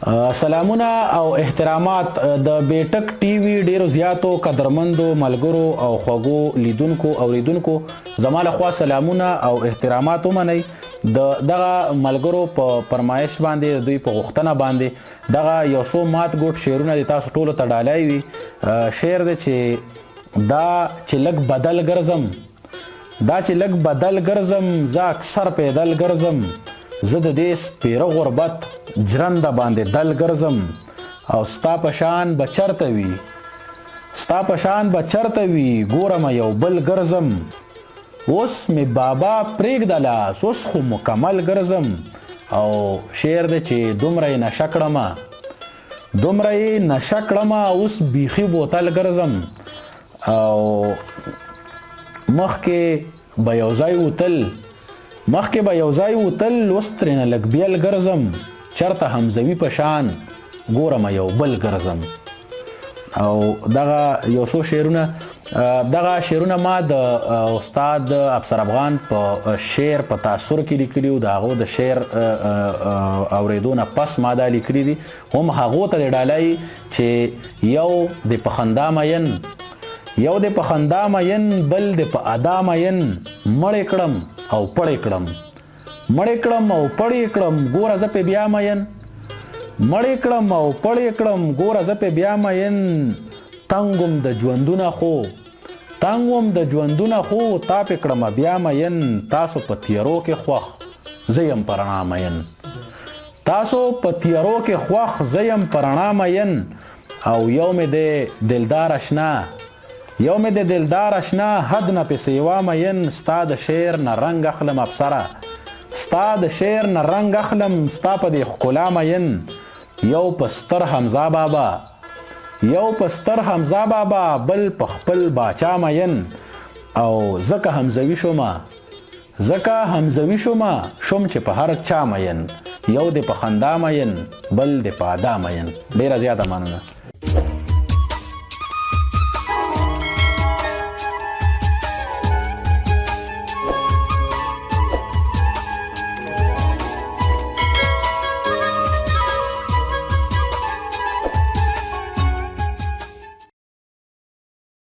سلامونه او احترامات د بیټک ټي وي ډیرو زیاتو قدرمندو ملګرو او خوږو لیدونکو او لیدونکو زما له خوا سلامونه او احترامات ومنئ دغه ملګرو په فرمایش باندې دوی په غوښتنه باندې دغه یو څو مات ګوټ شعرونه د تاسو ټولو ته ډالۍ وي شعر دی چې دا چې لږ بدل ګرځم زه اکثر پیدل ګرځم زه د دې سپیره غربت جرنده باندې دل ګرځم او ستا په شان به چرته وي ګورم یو بل ګرځم اوس مې بابا پرېږدله اوس خو مکمل ګرځم او شعر دی چې دومره یې نشه کړمه اوس بیخي بوتل ګرځم او مخکې به یو ځای وتل اوس ترېنه لږ بیل ګرځم چرته حمزوي په شان ګورم یو بل ګرځم او دغه یو څو شعرونه دغه ما د استاد افسر افغان په شعر په تاثر کې لیکلي و د هغو د شعر اورېدو نه پس ما دا لیکلي دي هم هغو ته د ډالۍ چې یو د په خندا مین بل د په ادا مین مړې کړم او پړې کړم ګوره زه پې بیا مین تنګم د ژوندونه خو تا پې کړمه بیا مین تاسو په تیارو کې خوښ زه یم په رڼا مین او یو مې د دلدار اشنا حد نه پې سیوا مین ستا د شعر نه رنګ اخلم ابصره ستا په دې ښکلا مین یو په ستر حمزه بابا بل په خپل باچا مین او ځکه حمزوي شومه چې په هر چا مین یو د په خندا مین بل د په ادا مین ډیره زیاته مننه